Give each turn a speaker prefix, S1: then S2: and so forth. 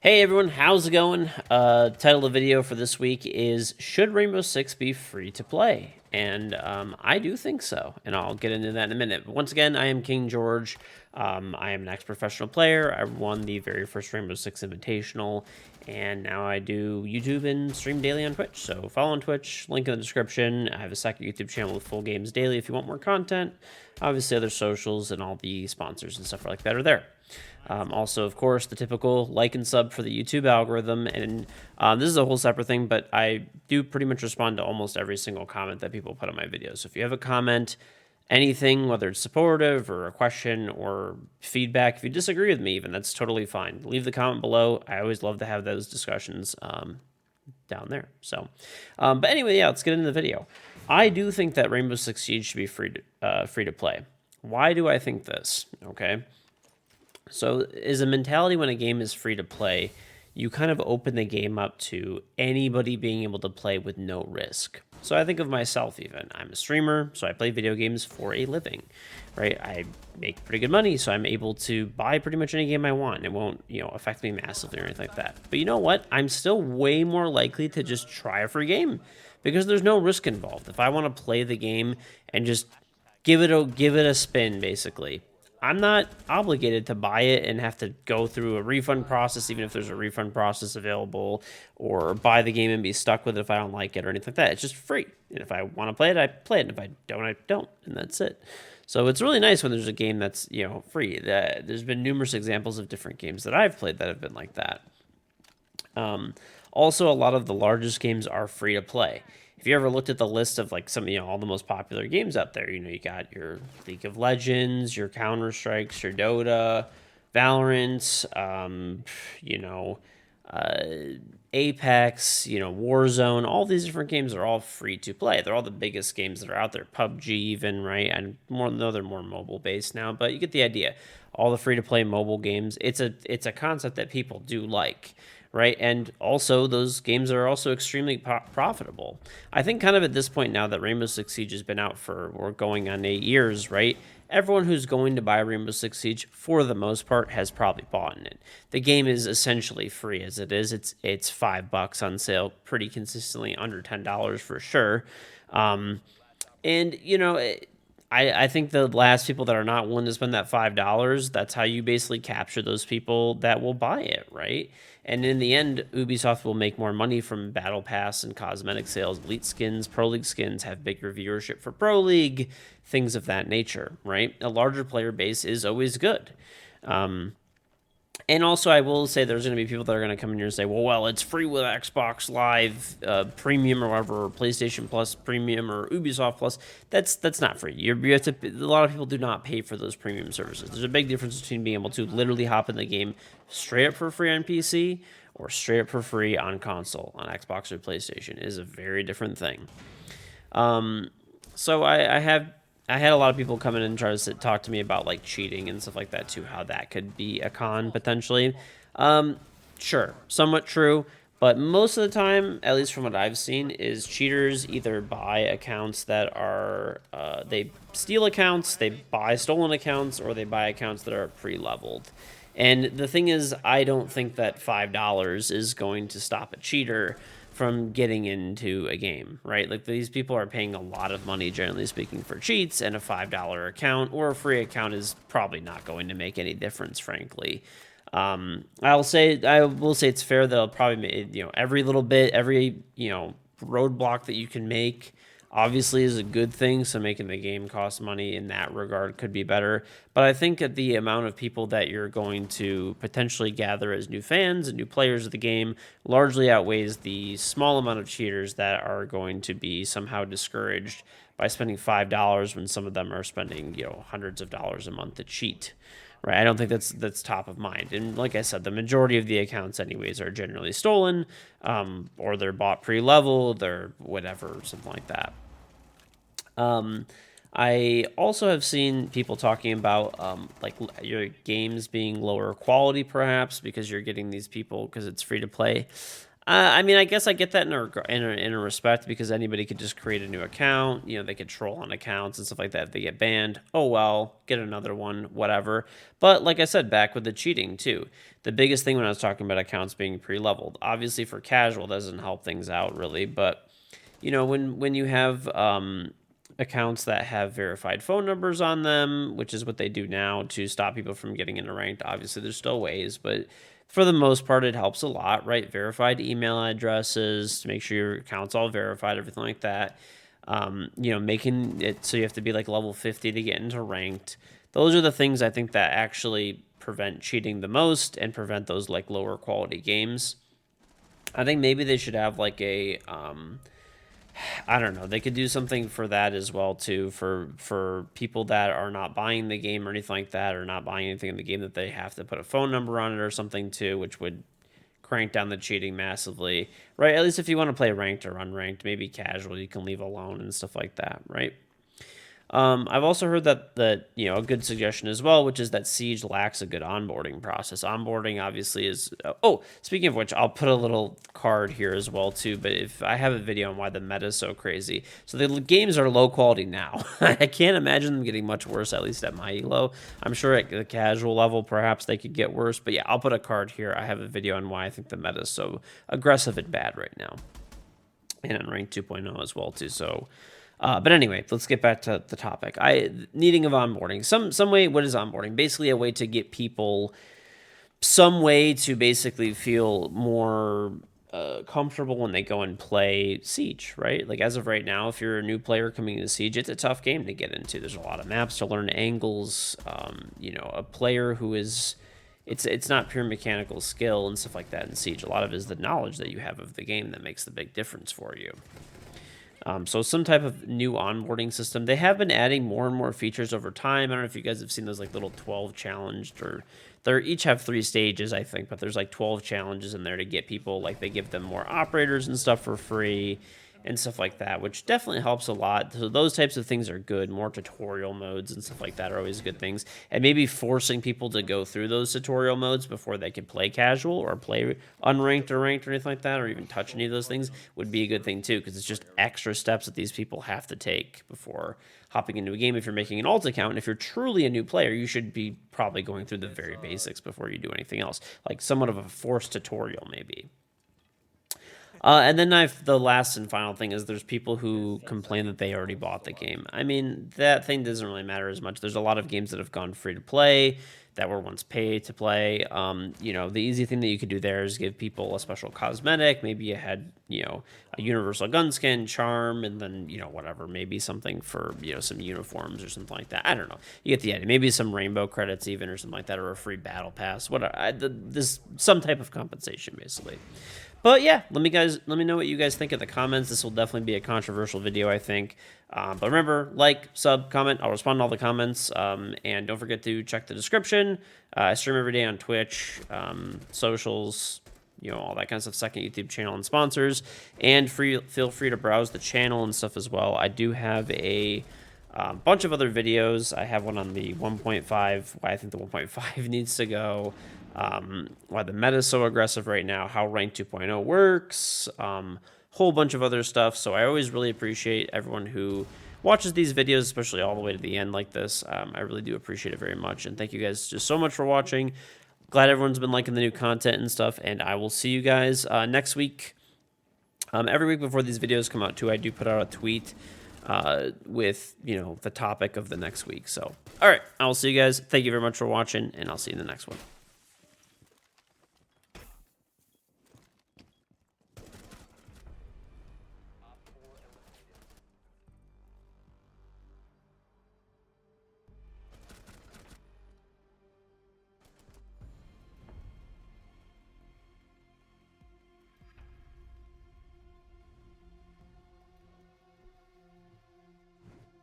S1: Hey everyone, how's it going? Title of the video for this week is Should Rainbow Six be free to play? And I do think so, and I'll get into that in a minute. But once again, I am King George. I am an ex-professional player. I won the very first Rainbow Six Invitational, and now I do YouTube and stream daily on Twitch. So follow on Twitch, link in the description. I have a second YouTube channel with full games daily if you want more content. Obviously, other socials and all the sponsors and stuff like that are there. Also, of course, the typical like and sub for the YouTube algorithm. And this is a whole separate thing, but I do pretty much respond to almost every single comment that people put on my videos. So if you have a comment, anything, whether it's supportive or a question or feedback, if you disagree with me even, that's totally fine. Leave the comment below. I always love to have those discussions down there. So, but anyway, yeah, let's get into the video. I do think that Rainbow Six Siege should be free to play. Why do I think this? Okay. So is a mentality when a game is free to play, you kind of open the game up to anybody being able to play with no risk. So I think of myself even. I'm a streamer, so I play video games for a living, right? I make pretty good money, so I'm able to buy pretty much any game I want. It won't, affect me massively or anything like that. But you know what? I'm still way more likely to just try a free game because there's no risk involved. If I want to play the game and just give it a spin, basically, I'm not obligated to buy it and have to go through a refund process, even if there's a refund process available, or buy the game and be stuck with it if I don't like it or anything like that. It's just free. And if I want to play it, I play it. And if I don't, I don't. And that's it. So it's really nice when there's a game that's, free. There's been numerous examples of different games that I've played that have been like that. Also, a lot of the largest games are free to play. If you ever looked at the list of like some, all the most popular games out there, you got your League of Legends, your Counter-Strikes, your Dota, Valorant, Apex, Warzone, all these different games are all free to play. They're all the biggest games that are out there. PUBG even, right? And they're more mobile based now, but you get the idea. All the free to play mobile games, it's a concept that people do like. Right, and also those games are also extremely profitable. I think kind of at this point now that Rainbow Six Siege has been out we're going on 8 years, right? Everyone who's going to buy Rainbow Six Siege, for the most part, has probably bought it. The game is essentially free as it is. It's $5 on sale pretty consistently, under $10 for sure. I think the last people that are not willing to spend that $5, that's how you basically capture those people that will buy it, right? And in the end, Ubisoft will make more money from Battle Pass and cosmetic sales. Elite skins, Pro League skins have bigger viewership for Pro League, things of that nature, right? A larger player base is always good. And also, I will say there's going to be people that are going to come in here and say, well, it's free with Xbox Live Premium or whatever, or PlayStation Plus Premium or Ubisoft Plus. That's not free. You have to. A lot of people do not pay for those premium services. There's a big difference between being able to literally hop in the game straight up for free on PC or straight up for free on console, on Xbox or PlayStation. It is a very different thing. So I had a lot of people come in and try to talk to me about like cheating and stuff like that too, how that could be a con potentially. Sure, somewhat true, but most of the time, at least from what I've seen, is cheaters either buy accounts that are, they steal accounts, they buy stolen accounts, or they buy accounts that are pre-leveled. And the thing is, I don't think that $5 is going to stop a cheater from getting into a game, right? Like these people are paying a lot of money, generally speaking, for cheats, and a $5 account or a free account is probably not going to make any difference, frankly. I will say it's fair that I'll probably make, every little bit, every, roadblock that you can make obviously is a good thing, so making the game cost money in that regard could be better. But I think that the amount of people that you're going to potentially gather as new fans and new players of the game largely outweighs the small amount of cheaters that are going to be somehow discouraged by spending $5 when some of them are spending, hundreds of dollars a month to cheat. Right, I don't think that's top of mind. And like I said, the majority of the accounts anyways are generally stolen, or they're bought pre-leveled or whatever, something like that. I also have seen people talking about like your games being lower quality, perhaps because you're getting these people because it's free to play. I mean, I guess I get that in a respect because anybody could just create a new account. You know, they could troll on accounts and stuff like that. If they get banned, oh well, get another one, whatever. But like I said, back with the cheating too. The biggest thing when I was talking about accounts being pre-leveled, obviously for casual doesn't help things out really. But you know, when you have accounts that have verified phone numbers on them, which is what they do now to stop people from getting into ranked. Obviously, there's still ways, but for the most part, it helps a lot, right? Verified email addresses to make sure your account's all verified, everything like that. You know, making it so you have to be like level 50 to get into ranked. Those are the things I think that actually prevent cheating the most and prevent those like lower quality games. I think maybe they should have like a I don't know. They could do something for that as well too, for people that are not buying the game or anything like that, or not buying anything in the game that they have to put a phone number on it or something too, which would crank down the cheating massively, right? At least if you want to play ranked or unranked, maybe casual, you can leave alone and stuff like that, right? I've also heard that you know, a good suggestion as well, which is that Siege lacks a good onboarding process. Onboarding obviously is. Oh, speaking of which, I'll put a little card here as well too. But if I have a video on why the meta is so crazy, so the games are low quality now. I can't imagine them getting much worse. At least at my elo, I'm sure at the casual level, perhaps they could get worse. But yeah, I'll put a card here. I have a video on why I think the meta is so aggressive and bad right now, and on rank 2.0 as well too. So. But anyway, let's get back to the topic. Needing of onboarding. Some way. What is onboarding? Basically, a way to get people some way to basically feel more comfortable when they go and play Siege, right? Like as of right now, if you're a new player coming into Siege, it's a tough game to get into. There's a lot of maps to learn, angles. You know, a player who is. It's not pure mechanical skill and stuff like that in Siege. A lot of it is the knowledge that you have of the game that makes the big difference for you. So some type of new onboarding system. They have been adding more and more features over time. I don't know if you guys have seen those like little 12 challenged, or they each have 3 stages, I think, but there's like 12 challenges in there to get people, like they give them more operators and stuff for free and stuff like that, which definitely helps a lot. So those types of things are good. More tutorial modes and stuff like that are always good things. And maybe forcing people to go through those tutorial modes before they can play casual or play unranked or ranked or anything like that, or even touch any of those things would be a good thing too, because it's just extra steps that these people have to take before hopping into a game. If you're making an alt account, and if you're truly a new player, you should be probably going through the very basics before you do anything else, like somewhat of a forced tutorial maybe. And then the last and final thing is there's people who complain that they already bought the game. I mean, that thing doesn't really matter as much. There's a lot of games that have gone free to play that were once paid to play. You know, the easy thing that you could do there is give people a special cosmetic. Maybe you had, you know, a universal gun skin, charm, and then, you know, whatever, maybe something for, you know, some uniforms or something like that. I don't know. You get the idea. Maybe some rainbow credits even or something like that, or a free battle pass. Whatever. This some type of compensation basically. But yeah, let me know what you guys think in the comments. This will definitely be a controversial video, I think. But remember, like, sub, comment. I'll respond to all the comments. And don't forget to check the description. I stream every day on Twitch, socials, you know, all that kind of stuff. Second YouTube channel and sponsors. And feel free to browse the channel and stuff as well. I do have a bunch of other videos. I have one on the 1.5, why I think the 1.5 needs to go. Why the meta is so aggressive right now, how rank 2.0 works, whole bunch of other stuff. So I always really appreciate everyone who watches these videos, especially all the way to the end like this. I really do appreciate it very much. And thank you guys just so much for watching. Glad everyone's been liking the new content and stuff. And I will see you guys next week. Every week before these videos come out too, I do put out a tweet with, you know, the topic of the next week. So, all right, I will see you guys. Thank you very much for watching, and I'll see you in the next one.